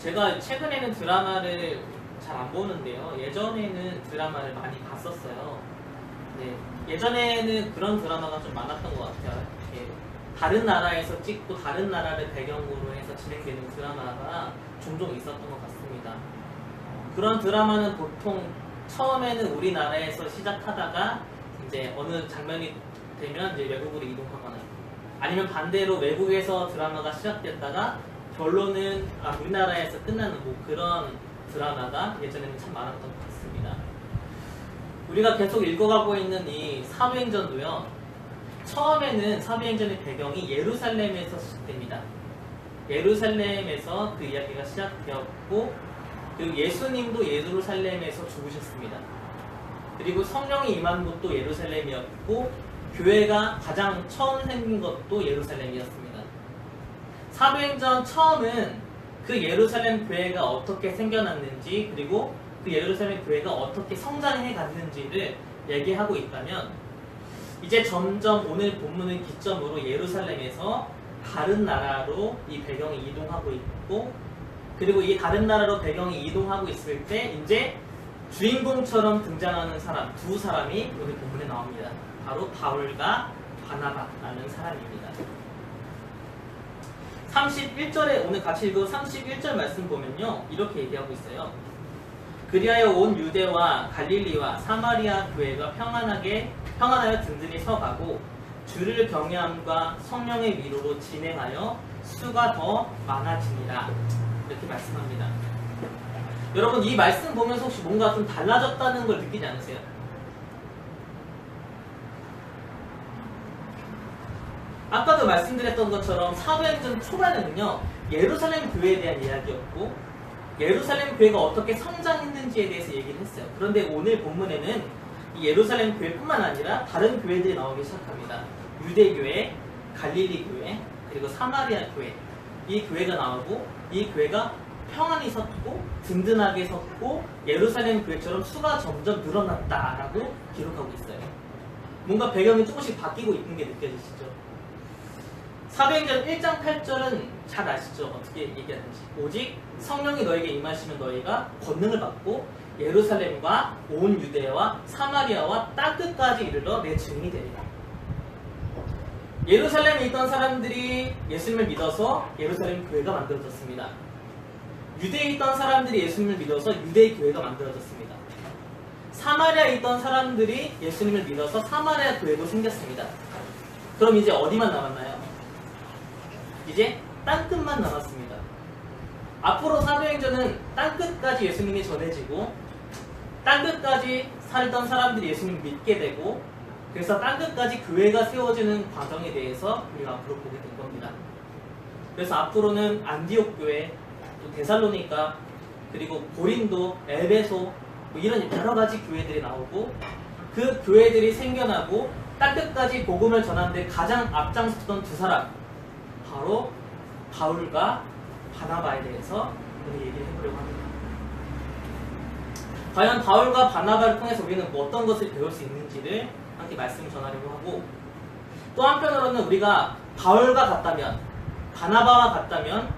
제가 최근에는 드라마를 잘 안 보는데요. 예전에는 드라마를 많이 봤었어요. 네, 예전에는 그런 드라마가 좀 많았던 것 같아요. 예, 다른 나라에서 찍고 다른 나라를 배경으로 해서 진행되는 드라마가 종종 있었던 것 같습니다. 그런 드라마는 보통 처음에는 우리나라에서 시작하다가 이제 어느 장면이 되면 이제 외국으로 이동하거나 아니면 반대로 외국에서 드라마가 시작됐다가 결론은 우리나라에서 끝나는 뭐 그런 드라마가 예전에는 참 많았던 것 같습니다. 우리가 계속 읽어가고 있는 이 사도행전도요. 처음에는 사도행전의 배경이 예루살렘에서 시작됩니다. 예루살렘에서 그 이야기가 시작되었고 그리고 예수님도 예루살렘에서 죽으셨습니다. 그리고 성령이 임한 곳도 예루살렘이었고 교회가 가장 처음 생긴 것도 예루살렘이었습니다. 사도행전 처음은 그 예루살렘 교회가 어떻게 생겨났는지 그리고 그 예루살렘 교회가 어떻게 성장해 갔는지를 얘기하고 있다면 이제 점점 오늘 본문을 기점으로 예루살렘에서 다른 나라로 이 배경이 이동하고 있고 그리고 이 다른 나라로 배경이 이동하고 있을 때 이제 주인공처럼 등장하는 사람 두 사람이 오늘 본문에 나옵니다. 바로 바울과 바나바라는 사람입니다. 31절에 오늘 같이 읽은 31절 말씀 보면요. 이렇게 얘기하고 있어요. 그리하여 온 유대와 갈릴리와 사마리아 교회가 평안하여 든든히 서가고 주를 경외함과 성령의 위로로 진행하여 수가 더 많아지니라. 이렇게 말씀합니다. 여러분 이 말씀 보면서 혹시 뭔가 좀 달라졌다는 걸 느끼지 않으세요? 아까도 말씀드렸던 것처럼 사도행전 초반에는요 예루살렘 교회에 대한 이야기였고 예루살렘 교회가 어떻게 성장했는지에 대해서 얘기를 했어요. 그런데 오늘 본문에는 이 예루살렘 교회뿐만 아니라 다른 교회들이 나오기 시작합니다. 유대교회, 갈릴리 교회, 그리고 사마리아 교회 이 교회가 나오고 이 교회가 평안히 섰고 든든하게 섰고 예루살렘 교회처럼 수가 점점 늘어났다라고 기록하고 있어요. 뭔가 배경이 조금씩 바뀌고 있는 게 느껴지시죠? 사도행전 1장 8절은 잘 아시죠? 어떻게 얘기하는지. 오직 성령이 너에게 임하시면 너희가 권능을 받고 예루살렘과 온 유대와 사마리아와 땅끝까지 이르러 내 증인이 되리라. 예루살렘에 있던 사람들이 예수님을 믿어서 예루살렘 교회가 만들어졌습니다. 유대에 있던 사람들이 예수님을 믿어서 유대의 교회가 만들어졌습니다. 사마리아에 있던 사람들이 예수님을 믿어서 사마리아 교회도 생겼습니다. 그럼 이제 어디만 남았나요? 이제 땅끝만 남았습니다. 앞으로 사도행전은 땅끝까지 예수님이 전해지고 땅끝까지 살던 사람들이 예수님을 믿게 되고 그래서 땅끝까지 교회가 세워지는 과정에 대해서 우리가 앞으로 보게 될 겁니다. 그래서 앞으로는 안디옥 교회, 또 데살로니가, 그리고 고린도, 에베소 뭐 이런 여러 가지 교회들이 나오고 그 교회들이 생겨나고 땅끝까지 복음을 전하는데 가장 앞장섰던 두 사람 바로 바울과 바나바에 대해서 오늘 얘기를 해보려고 합니다. 과연 바울과 바나바를 통해서 우리는 뭐 어떤 것을 배울 수 있는지를 함께 말씀을 전하려고 하고 또 한편으로는 우리가 바울과 같다면 바나바와 같다면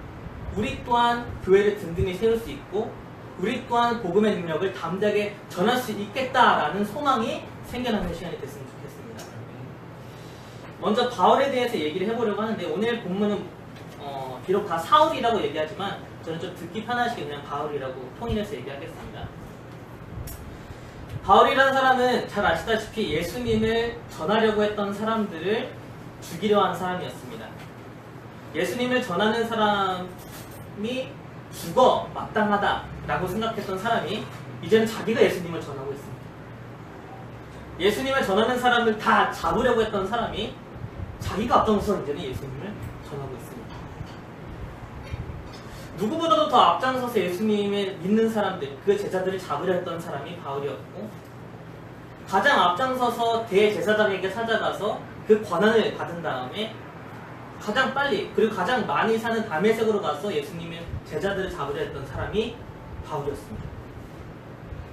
우리 또한 교회를 든든히 세울 수 있고 우리 또한 복음의 능력을 담대하게 전할 수 있겠다라는 소망이 생겨나는 시간이 됐으면 좋겠습니다. 먼저 바울에 대해서 얘기를 해보려고 하는데 오늘 본문은 비록 다 사울이라고 얘기하지만 저는 좀 듣기 편하시게 그냥 바울이라고 통일해서 얘기하겠습니다. 바울이라는 사람은 잘 아시다시피 예수님을 전하려고 했던 사람들을 죽이려 한 사람이었습니다. 예수님을 전하는 사람이 죽어 마땅하다라고 생각했던 사람이 이제는 자기가 예수님을 전하고 있습니다. 예수님을 전하는 사람을 다 잡으려고 했던 사람이 자기가 앞장서서 이제는 예수님을 전하고 있습니다. 누구보다도 더 앞장서서 예수님을 믿는 사람들, 그 제자들을 잡으려 했던 사람이 바울이었고 가장 앞장서서 대제사장에게 찾아가서 그 권한을 받은 다음에 가장 빨리 그리고 가장 많이 사는 다메섹으로 가서 예수님의 제자들을 잡으려 했던 사람이 바울이었습니다.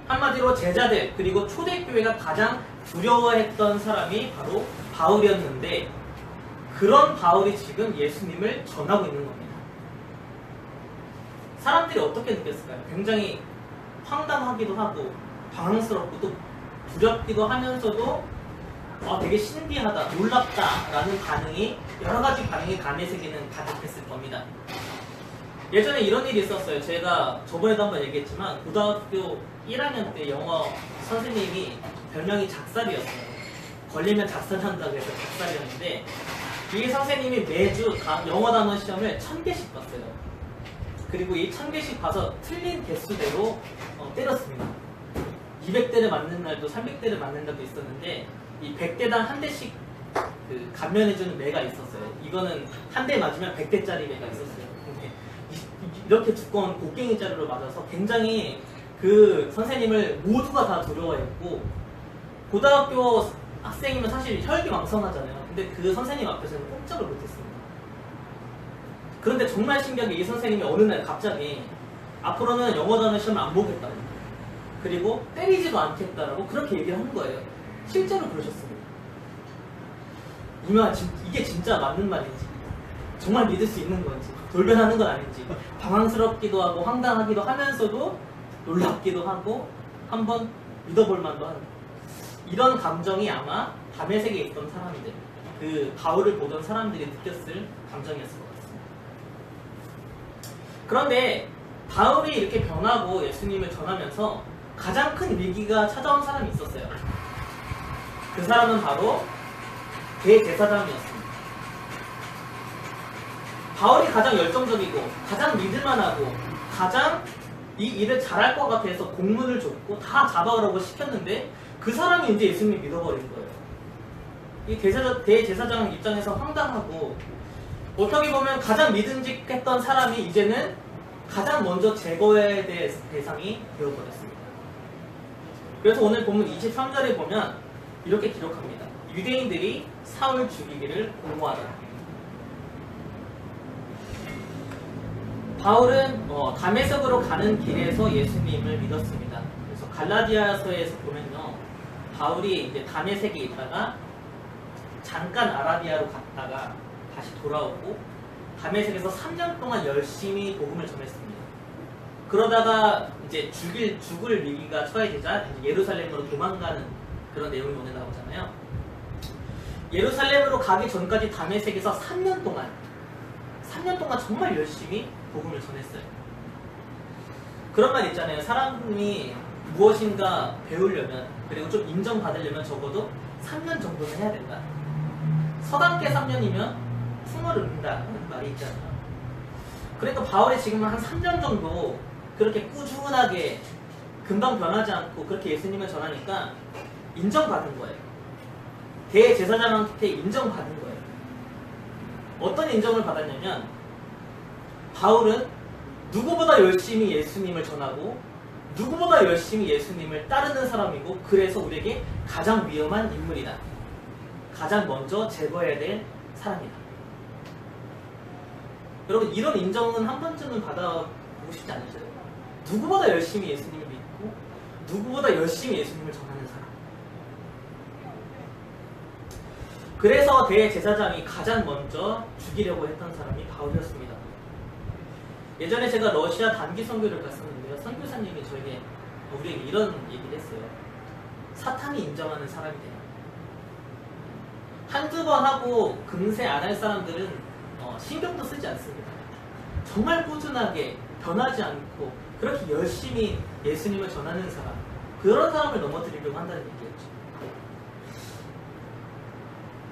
한마디로 제자들 그리고 초대교회가 가장 두려워했던 사람이 바로 바울이었는데 그런 바울이 지금 예수님을 전하고 있는 겁니다. 사람들이 어떻게 느꼈을까요? 굉장히 황당하기도 하고 당황스럽고 또 두렵기도 하면서도 되게 신기하다, 놀랍다라는 반응이 여러 가지 반응이 감의 세계는 가득했을 겁니다. 예전에 이런 일이 있었어요. 제가 저번에도 한번 얘기했지만 고등학교 1학년 때 영어 선생님이 별명이 작살이었어요. 걸리면 작살난다고 해서 작살이었는데 이 선생님이 매주 영어 단어 시험을 1000개씩 봤어요. 그리고 이 1000개씩 봐서 틀린 개수대로 때렸습니다. 200대를 맞는 날도 300대를 맞는 날도 있었는데 이 100대당 한 대씩 그 감면해주는 매가 있었어요. 이거는 한 대 맞으면 100대짜리 매가 있었어요. 근데 이렇게 두꺼운 곡괭이 자루로 맞아서 굉장히 그 선생님을 모두가 다 두려워했고 고등학교 학생이면 사실 혈기왕성하잖아요. 근데 그 선생님 앞에서는 꼼짝을 못했습니다. 그런데 정말 신기하게 이 선생님이 어느 날 갑자기 앞으로는 영어 단어 시험을 안 보겠다고 그리고 때리지도 않겠다라고 그렇게 얘기를 하는 거예요. 실제로 그러셨습니다. 이게 진짜 맞는 말인지 정말 믿을 수 있는 건지 돌변하는 건 아닌지 당황스럽기도 하고 황당하기도 하면서도 놀랍기도 하고 한번 믿어볼 만도 하는 이런 감정이 아마 밤의 세계에 있던 사람들 그 바울을 보던 사람들이 느꼈을 감정이었을 것 같습니다. 그런데 바울이 이렇게 변하고 예수님을 전하면서 가장 큰 위기가 찾아온 사람이 있었어요. 그 사람은 바로 대제사장이었습니다. 바울이 가장 열정적이고 가장 믿을만하고 가장 이 일을 잘할 것 같아서 공문을 줬고 다 잡아오라고 시켰는데 그 사람이 이제 예수님을 믿어버린 거예요. 이 대제사장 입장에서 황당하고 어떻게 보면 가장 믿음직했던 사람이 이제는 가장 먼저 제거해야 될 대상이 되어버렸습니다. 그래서 오늘 본문 23절에 보면 이렇게 기록합니다. 유대인들이 사울 죽이기를 공모하더라. 바울은 다메섹으로 가는 길에서 예수님을 믿었습니다. 그래서 갈라디아서에서 보면요, 바울이 이제 다메섹에 있다가 잠깐 아라비아로 갔다가 다시 돌아오고 다메섹에서 3년 동안 열심히 복음을 전했습니다. 그러다가 이제 죽을 위기가 처해지자 예루살렘으로 도망가는 그런 내용이 오늘 나오잖아요. 예루살렘으로 가기 전까지 다메섹에서 3년 동안 정말 열심히 복음을 전했어요. 그런 말 있잖아요. 사람이 무엇인가 배우려면 그리고 좀 인정받으려면 적어도 3년 정도는 해야 된다. 서당계 3년이면 풍어를 읊는다는 말이 있잖아요. 그러니까 바울이 지금 한 3년 정도 그렇게 꾸준하게 금방 변하지 않고 그렇게 예수님을 전하니까 인정받은 거예요. 대제사장한테 인정받은 거예요. 어떤 인정을 받았냐면 바울은 누구보다 열심히 예수님을 전하고 누구보다 열심히 예수님을 따르는 사람이고 그래서 우리에게 가장 위험한 인물이다. 가장 먼저 제거해야 될 사람이다. 여러분 이런 인정은 한 번쯤은 받아보고 싶지 않으세요? 누구보다 열심히 예수님을 믿고 누구보다 열심히 예수님을 전하는 사람. 그래서 대제사장이 가장 먼저 죽이려고 했던 사람이 바울이었습니다. 예전에 제가 러시아 단기 선교를 갔었는데요. 선교사님이 우리에게 이런 얘기를 했어요. 사탄이 인정하는 사람이 돼요. 한두 번 하고 금세 안 할 사람들은 신경도 쓰지 않습니다. 정말 꾸준하게 변하지 않고 그렇게 열심히 예수님을 전하는 사람, 그런 사람을 넘어뜨리려고 한다는 얘기였죠.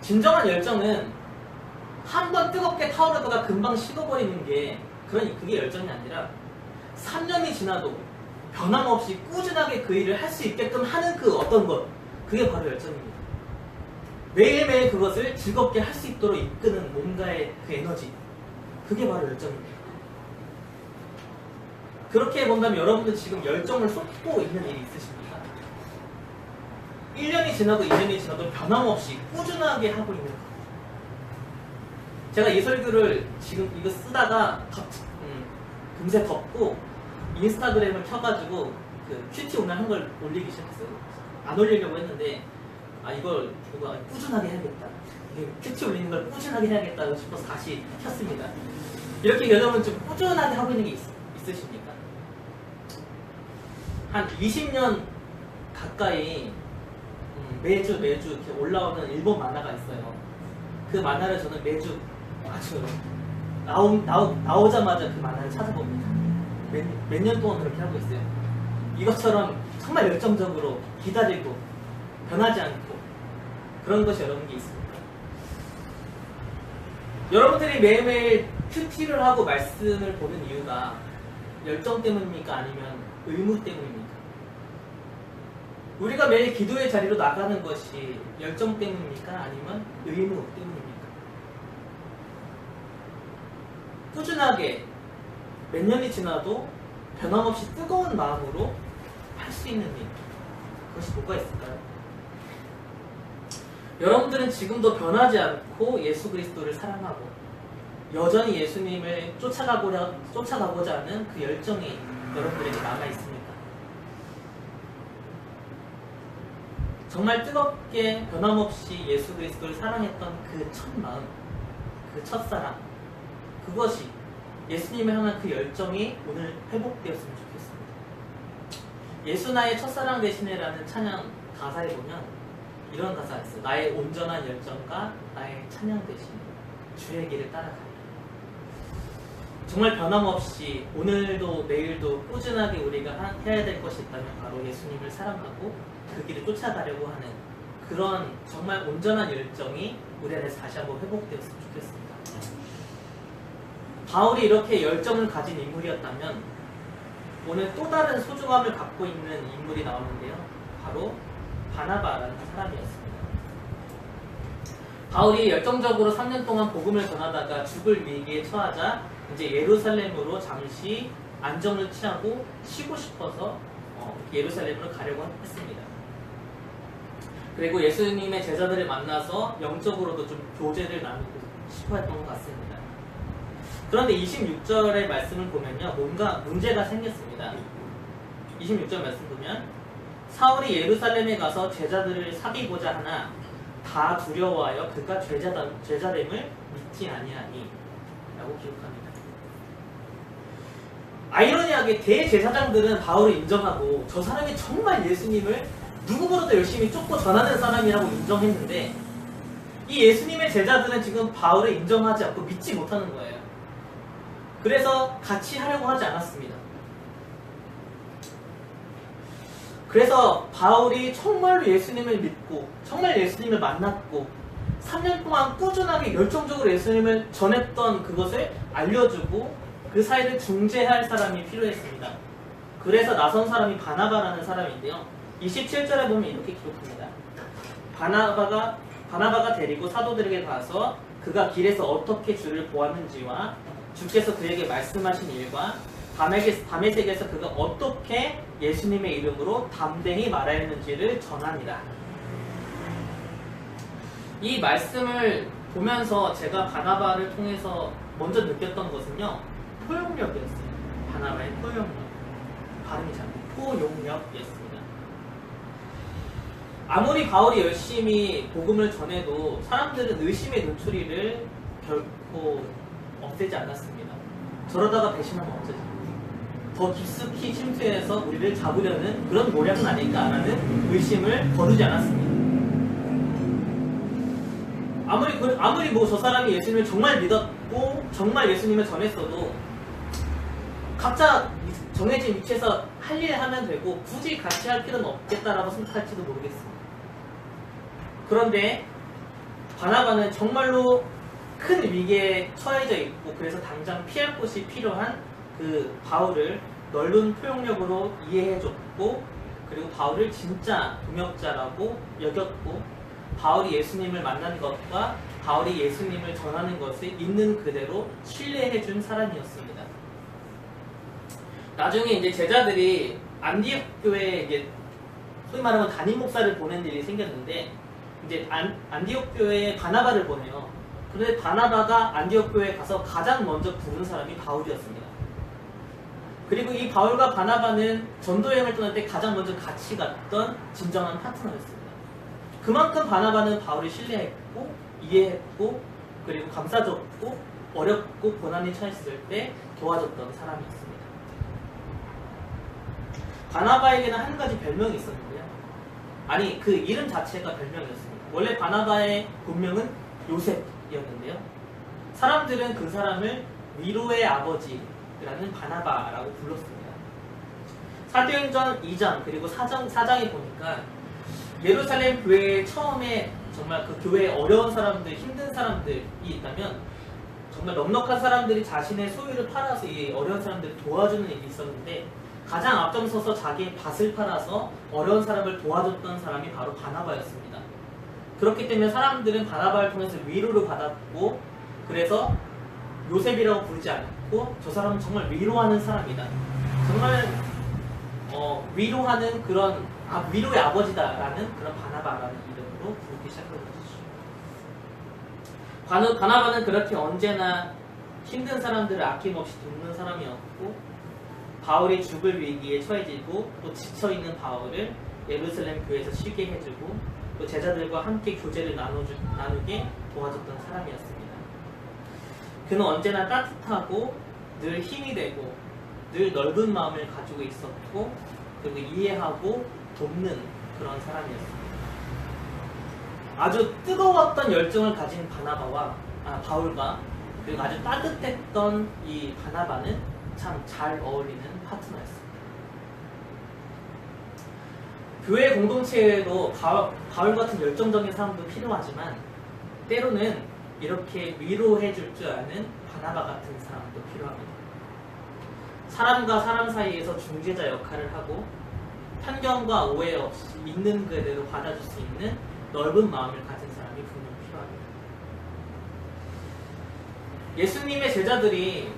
진정한 열정은 한 번 뜨겁게 타오르다가 금방 식어버리는 게 그게 열정이 아니라 3년이 지나도 변함없이 꾸준하게 그 일을 할 수 있게끔 하는 그 어떤 것, 그게 바로 열정입니다. 매일매일 그것을 즐겁게 할 수 있도록 이끄는 뭔가의 그 에너지, 그게 바로 열정입니다. 그렇게 본다면 여러분들 지금 열정을 쏟고 있는 일이 있으십니까? 1년이 지나고 2년이 지나도 변함없이 꾸준하게 하고 있는 것. 제가 이 설교를 지금 이거 쓰다가 금세 덮고 인스타그램을 켜가지고 그 큐티 오늘 한 걸 올리기 시작했어요. 안 올리려고 했는데 이걸 꾸준하게 해야겠다. 큐티 올리는 걸 꾸준하게 해야겠다 싶어서 다시 켰습니다. 이렇게 여러분 좀 꾸준하게 하고 있는 게 있으십니까? 있으십니까? 한 20년 가까이 매주 이렇게 올라오는 일본 만화가 있어요. 그 만화를 저는 매주 아주 나오자마자 그 만화를 찾아봅니다. 몇 년 동안 그렇게 하고 있어요. 이것처럼 정말 열정적으로 기다리고 변하지 않고 그런 것이 여러분께 있습니다. 여러분들이 매일매일 큐티를 하고 말씀을 보는 이유가 열정 때문입니까? 아니면 의무 때문입니까? 우리가 매일 기도의 자리로 나가는 것이 열정 때문입니까? 아니면 의무 때문입니까? 꾸준하게 몇 년이 지나도 변함없이 뜨거운 마음으로 할 수 있는 일, 그것이 뭐가 있을까요? 여러분들은 지금도 변하지 않고 예수 그리스도를 사랑하고 여전히 예수님을 쫓아가고자 하는 그 열정이 여러분들에게 남아있습니까? 정말 뜨겁게 변함없이 예수 그리스도를 사랑했던 그 첫 마음, 그 첫사랑, 그것이 예수님을 향한 그 열정이 오늘 회복되었으면 좋겠습니다. 예수 나의 첫사랑 되시네라는 찬양 가사에 보면 이런 가사가 있어요. 나의 온전한 열정과 나의 찬양 되시네, 주의 길을 따라가리. 정말 변함없이 오늘도 내일도 꾸준하게 우리가 해야 될 것이 있다면 바로 예수님을 사랑하고 그 길을 쫓아가려고 하는 그런 정말 온전한 열정이 우리 안에서 다시 한번 회복되었으면 좋겠습니다. 바울이 이렇게 열정을 가진 인물이었다면 오늘 또 다른 소중함을 갖고 있는 인물이 나오는데요. 바로 바나바라는 사람이었습니다. 바울이 열정적으로 3년 동안 복음을 전하다가 죽을 위기에 처하자 이제 예루살렘으로 잠시 안정을 취하고 쉬고 싶어서 예루살렘으로 가려고 했습니다. 그리고 예수님의 제자들을 만나서 영적으로도 좀 교제를 나누고 싶어 했던 것 같습니다. 그런데 26절의 말씀을 보면요, 뭔가 문제가 생겼습니다. 26절 말씀 보면 사울이 예루살렘에 가서 제자들을 사귀고자 하나 다 두려워하여 그가 제자됨을 믿지 아니하니 라고 기록합니다. 아이러니하게 대제사장들은 바울을 인정하고 저 사람이 정말 예수님을 누구보다도 열심히 쫓고 전하는 사람이라고 인정했는데 이 예수님의 제자들은 지금 바울을 인정하지 않고 믿지 못하는 거예요. 그래서 같이 하려고 하지 않았습니다. 그래서 바울이 정말로 예수님을 믿고 정말 예수님을 만났고 3년 동안 꾸준하게 열정적으로 예수님을 전했던 그것을 알려주고 그 사이를 중재할 사람이 필요했습니다. 그래서 나선 사람이 바나바라는 사람인데요. 27절에 보면 이렇게 기록합니다. 바나바가 데리고 사도들에게 가서 그가 길에서 어떻게 주를 보았는지와 주께서 그에게 말씀하신 일과 밤의 세계에서 그가 어떻게 예수님의 이름으로 담대히 말하였는지를 전합니다. 이 말씀을 보면서 제가 바나바를 통해서 먼저 느꼈던 것은요, 포용력이었어요. 바나바의 포용력. 발음이 잘 포용력이었습니다. 아무리 바울이 열심히 복음을 전해도 사람들은 의심의 눈초리를 결코 없애지 않았습니다. 저러다가 배신하면 어쩌지? 더 깊숙이 침투해서 우리를 잡으려는 그런 모략은 아닐까라는 의심을 거두지 않았습니다. 아무리 저 사람이 예수님을 정말 믿었고 정말 예수님을 전했어도 각자 정해진 위치에서 할 일 하면 되고 굳이 같이 할 필요는 없겠다라고 생각할지도 모르겠습니다. 그런데 바나바는 정말로 큰 위기에 처해져 있고 그래서 당장 피할 곳이 필요한 그 바울을 넓은 포용력으로 이해해줬고 그리고 바울을 진짜 동역자라고 여겼고 바울이 예수님을 만난 것과 바울이 예수님을 전하는 것을 있는 그대로 신뢰해준 사람이었습니다. 나중에 이제 제자들이 안디옥 교회에 이제 소위 말하면 담임 목사를 보낸 일이 생겼는데 이제 안디옥 교회에 바나바를 보내요. 그런데 바나바가 안디옥 교회에 가서 가장 먼저 부른 사람이 바울이었습니다. 그리고 이 바울과 바나바는 전도여행을 떠날 때 가장 먼저 같이 갔던 진정한 파트너였습니다. 그만큼 바나바는 바울을 신뢰했고 이해했고 그리고 감싸줬고 어렵고 고난이 처했을 때 도와줬던 사람이었습니다. 바나바에게는 한 가지 별명이 있었는데요. 아니, 그 이름 자체가 별명이었습니다. 원래 바나바의 본명은 요셉이었는데요. 사람들은 그 사람을 위로의 아버지라는 바나바라고 불렀습니다. 사도행전 2장 그리고 4장에 보니까 예루살렘 교회에 처음에 정말 그 교회에 어려운 사람들, 힘든 사람들이 있다면 정말 넉넉한 사람들이 자신의 소유를 팔아서 이 어려운 사람들을 도와주는 일이 있었는데 가장 앞장서서 자기의 밭을 팔아서 어려운 사람을 도와줬던 사람이 바로 바나바였습니다. 그렇기 때문에 사람들은 바나바를 통해서 위로를 받았고 그래서 요셉이라고 부르지 않고 저 사람은 정말 위로하는 사람이다. 정말 위로하는 그런 위로의 아버지다라는 그런 바나바라는 이름으로 부르기 시작한 것이죠. 바나바는 그렇게 언제나 힘든 사람들을 아낌없이 돕는 사람이었고 바울이 죽을 위기에 처해지고 또 지쳐있는 바울을 예루살렘 교회에서 쉬게 해주고 또 제자들과 함께 교제를 나누게 도와줬던 사람이었습니다. 그는 언제나 따뜻하고 늘 힘이 되고 늘 넓은 마음을 가지고 있었고 그리고 이해하고 돕는 그런 사람이었습니다. 아주 뜨거웠던 열정을 가진 바울과 그리고 아주 따뜻했던 이 바나바는 참 잘 어울리는 파트너였습니다. 교회 공동체에도 바울 같은 열정적인 사람도 필요하지만 때로는 이렇게 위로해 줄 줄 아는 바나바 같은 사람도 필요합니다. 사람과 사람 사이에서 중재자 역할을 하고 편견과 오해 없이 있는 그대로 받아줄 수 있는 넓은 마음을 가진 사람이 분명 필요합니다. 예수님의 제자들이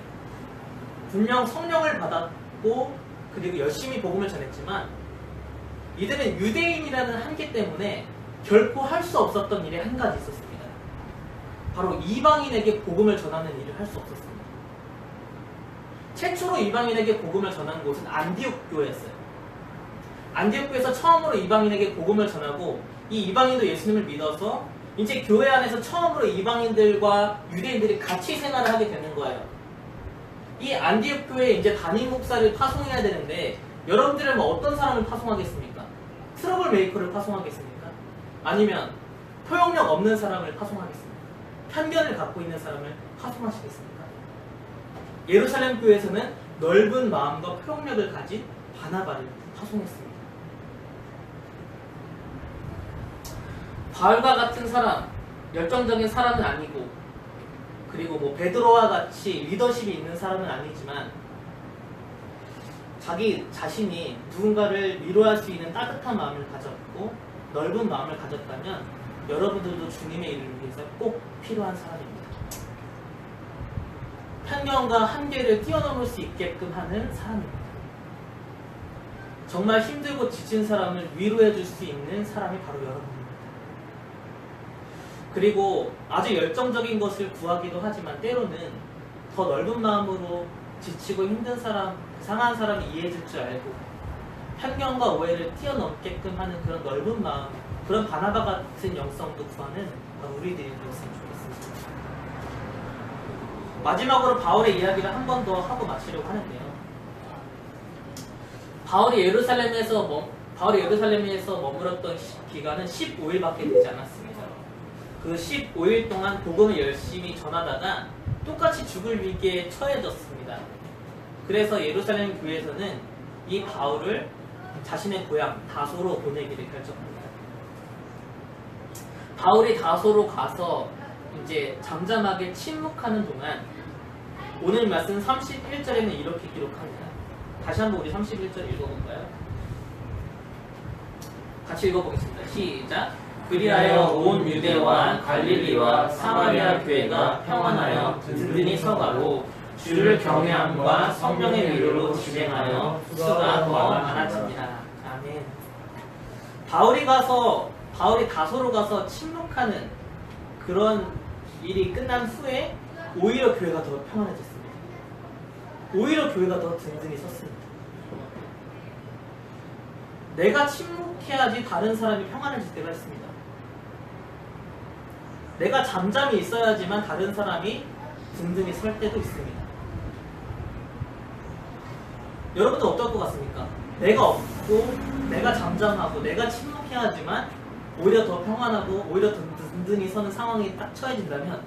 분명 성령을 받았고 그리고 열심히 복음을 전했지만 이들은 유대인이라는 한계 때문에 결코 할 수 없었던 일이 한 가지 있었습니다. 바로 이방인에게 복음을 전하는 일을 할 수 없었습니다. 최초로 이방인에게 복음을 전한 곳은 안디옥 교회였어요. 안디옥 교회에서 처음으로 이방인에게 복음을 전하고 이 이방인도 예수님을 믿어서 이제 교회 안에서 처음으로 이방인들과 유대인들이 같이 생활을 하게 되는 거예요. 이 안디옥 교회에 이제 담임 목사를 파송해야 되는데 여러분들은 어떤 사람을 파송하겠습니까? 트러블 메이커를 파송하겠습니까? 아니면 포용력 없는 사람을 파송하겠습니까? 편견을 갖고 있는 사람을 파송하시겠습니까? 예루살렘 교회에서는 넓은 마음과 포용력을 가진 바나바를 파송했습니다. 바울과 같은 사람, 열정적인 사람은 아니고 그리고 베드로와 같이 리더십이 있는 사람은 아니지만 자기 자신이 누군가를 위로할 수 있는 따뜻한 마음을 가졌고 넓은 마음을 가졌다면 여러분들도 주님의 일을 위해서 꼭 필요한 사람입니다. 편견과 한계를 뛰어넘을 수 있게끔 하는 사람입니다. 정말 힘들고 지친 사람을 위로해 줄 수 있는 사람이 바로 여러분입니다. 그리고 아주 열정적인 것을 구하기도 하지만 때로는 더 넓은 마음으로 지치고 힘든 사람, 상한 사람을 이해해 줄 줄 알고 편견과 오해를 뛰어넘게끔 하는 그런 넓은 마음, 그런 바나바 같은 영성도 구하는 우리들이 되었으면 좋겠습니다. 마지막으로 바울의 이야기를 한 번 더 하고 마치려고 하는데요. 바울이 예루살렘에서 머물었던 기간은 15일밖에 되지 않았습니다. 그 15일 동안 복음을 열심히 전하다가 똑같이 죽을 위기에 처해졌습니다. 그래서 예루살렘 교회에서는 이 바울을 자신의 고향 다소로 보내기를 결정합니다. 바울이 다소로 가서 이제 잠잠하게 침묵하는 동안 오늘 말씀 31절에는 이렇게 기록합니다. 다시 한번 우리 31절 읽어볼까요? 같이 읽어보겠습니다. 시작! 그리하여 온 유대와 갈릴리와 사마리아 교회가 평안하여 든든히 서가고 주를 경외함과 성령의 위로로 진행하여 수가 더 많아집니다. 아멘. 바울이 다소로 가서 침묵하는 그런 일이 끝난 후에 오히려 교회가 더 평안해졌습니다. 오히려 교회가 더 든든히 섰습니다. 내가 침묵해야지 다른 사람이 평안해질 때가 있습니다. 내가 잠잠히 있어야지만 다른 사람이 든든히 설 때도 있습니다. 여러분은 어떨 것 같습니까? 내가 없고 내가 잠잠하고 내가 침묵해야지만 오히려 더 평안하고 오히려 더 든든히 서는 상황이 딱 처해진다면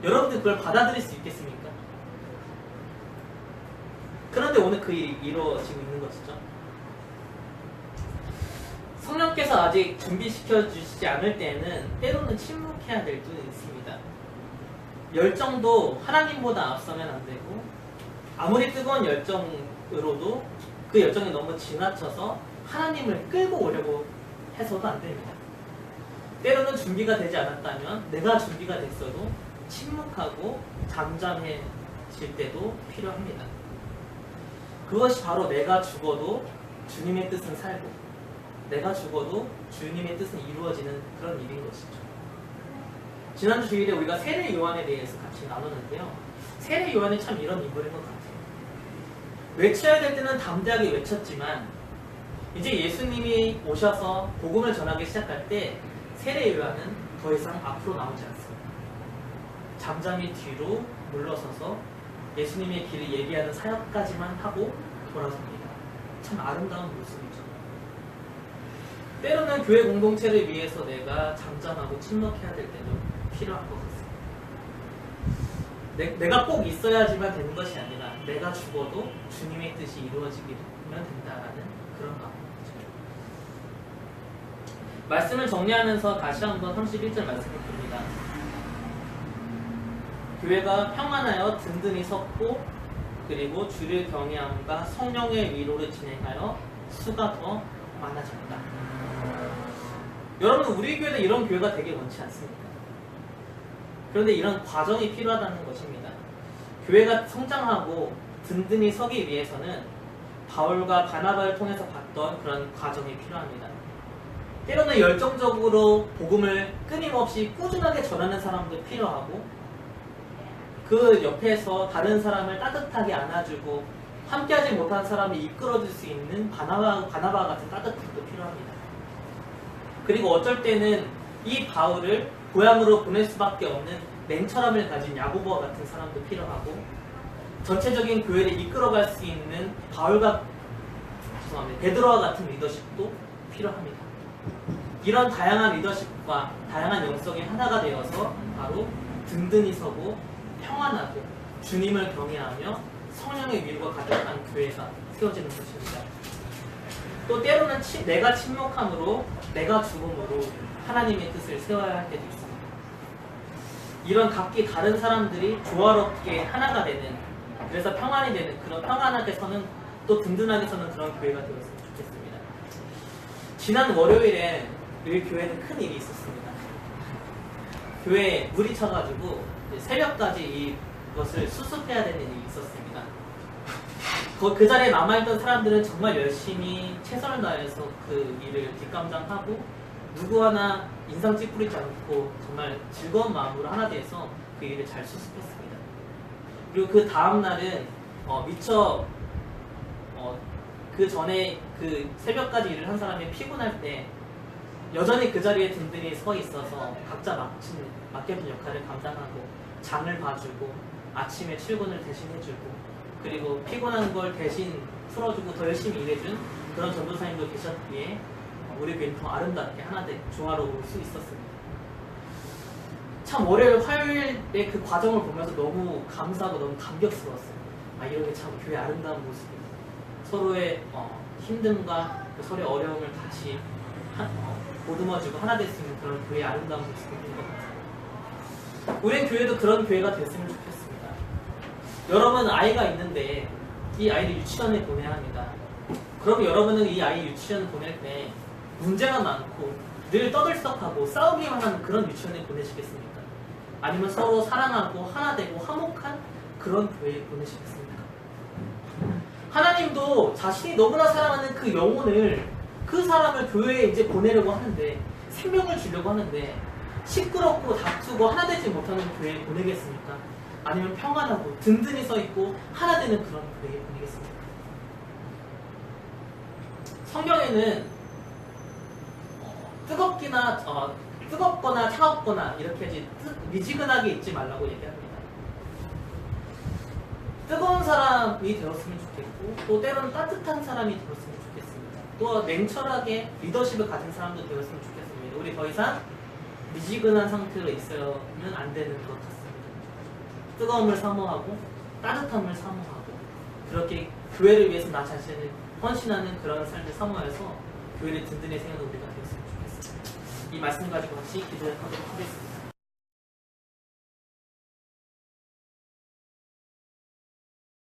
여러분들 그걸 받아들일 수 있겠습니까? 그런데 오늘 그 일이 이루어지고 있는 것이죠. 성령께서 아직 준비시켜 주시지 않을 때에는 때로는 침묵해야 될 때는 있습니다. 열정도 하나님보다 앞서면 안 되고 아무리 뜨거운 열정으로도 그 열정이 너무 지나쳐서 하나님을 끌고 오려고 해서도 안 됩니다. 때로는 준비가 되지 않았다면 내가 준비가 됐어도 침묵하고 잠잠해질 때도 필요합니다. 그것이 바로 내가 죽어도 주님의 뜻은 살고 내가 죽어도 주님의 뜻은 이루어지는 그런 일인 것이죠. 지난주 주일에 우리가 세례 요한에 대해서 같이 나눴는데요. 세례 요한이 참 이런 인물인 것 같아요. 외쳐야 될 때는 담대하게 외쳤지만 이제 예수님이 오셔서 복음을 전하기 시작할 때 세례 요한은 더 이상 앞으로 나오지 않습니다. 잠잠히 뒤로 물러서서 예수님의 길을 얘기하는 사역까지만 하고 돌아섭니다. 참 아름다운 모습이죠. 때로는 교회 공동체를 위해서 내가 잠잠하고 침묵해야 될 때도 필요한 것 같습니다. 내가 꼭 있어야지만 되는 것이 아니라 내가 죽어도 주님의 뜻이 이루어지기면 된다라는 그런 마음이죠. 말씀을 정리하면서 다시 한번 31절 말씀을 봅니다. 교회가 평안하여 든든히 섰고 그리고 주를 경외함과 성령의 위로를 진행하여 수가 더 많아졌다. 여러분 우리 교회는 이런 교회가 되게 원치 않습니다. 그런데 이런 과정이 필요하다는 것입니다. 교회가 성장하고 든든히 서기 위해서는 바울과 바나바를 통해서 봤던 그런 과정이 필요합니다. 때로는 열정적으로 복음을 끊임없이 꾸준하게 전하는 사람도 필요하고 그 옆에서 다른 사람을 따뜻하게 안아주고 함께하지 못한 사람을 이끌어줄 수 있는 바나바 같은 따뜻함도 필요합니다. 그리고 어쩔 때는 이 바울을 고향으로 보낼 수밖에 없는 냉철함을 가진 야고보와 같은 사람도 필요하고 전체적인 교회를 이끌어갈 수 있는 베드로와 같은 리더십도 필요합니다. 이런 다양한 리더십과 다양한 영성이 하나가 되어서 바로 든든히 서고 평안하고 주님을 경외하며 성령의 위로가 가득한 교회가 세워지는 것입니다. 또 때로는 내가 침묵함으로 내가 죽음으로 하나님의 뜻을 세워야 할 때도 있습니다. 이런 각기 다른 사람들이 조화롭게 하나가 되는 그래서 평안이 되는 그런 평안하게 서는 또 든든하게 서는 그런 교회가 되었으면 좋겠습니다. 지난 월요일에 우리 교회는 큰 일이 있었습니다. 교회에 물이 차가지고 새벽까지 이것을 수습해야 되는 일이 있었습니다. 그 자리에 남아있던 사람들은 정말 열심히 최선을 다해서 그 일을 뒷감당하고 누구 하나 인상 찌푸리지 않고 정말 즐거운 마음으로 하나 돼서 그 일을 잘 수습했습니다. 그리고 그 다음 날은 미처 그 전에 그 새벽까지 일을 한 사람이 피곤할 때 여전히 그 자리에 든든히 서 있어서 각자 맡겨진 역할을 감당하고 장을 봐주고 아침에 출근을 대신 해주고 그리고 피곤한 걸 대신 풀어주고 더 열심히 일해준 그런 전도사님도 계셨기에 우리 교회는 더 아름답게 하나 돼 조화로울 수 있었습니다. 참 월요일 화요일의 그 과정을 보면서 너무 감사하고 너무 감격스러웠어요. 이런 게 참 교회 아름다운 모습입니다. 서로의 힘듦과 서로의 어려움을 같이 보듬어주고 하나 될 수 있는 그런 교회의 아름다운 모습인 것 같아요. 우리 교회도 그런 교회가 됐으면 좋겠습니다. 여러분 아이가 있는데 이 아이를 유치원에 보내야 합니다. 그럼 여러분은 이 아이 유치원 보낼 때 문제가 많고 늘 떠들썩하고 싸우기만 하는 그런 유치원에 보내시겠습니까? 아니면 서로 사랑하고 하나 되고 화목한 그런 교회에 보내시겠습니까? 하나님도 자신이 너무나 사랑하는 그 영혼을 그 사람을 교회에 이제 보내려고 하는데 생명을 주려고 하는데 시끄럽고 다투고 하나 되지 못하는 교회에 보내겠습니까? 아니면 평안하고 든든히 서 있고 하나 되는 그런 교회에 보내겠습니까? 성경에는 뜨겁거나 차갑거나 이렇게 미지근하게 있지 말라고 얘기합니다. 뜨거운 사람이 되었으면 좋겠고 또 때로는 따뜻한 사람이 되었으면 좋겠습니다. 또 냉철하게 리더십을 가진 사람도 되었으면 좋겠습니다. 우리 더 이상 미지근한 상태로 있으면 안 되는 것 같습니다. 뜨거움을 사모하고 따뜻함을 사모하고 그렇게 교회를 위해서 나 자신을 헌신하는 그런 삶을 사모해서 교회를 든든히 세우는 우리가 되었으면 좋겠습니다. 이 말씀 가지고 같이 기도하도록 하겠습니다.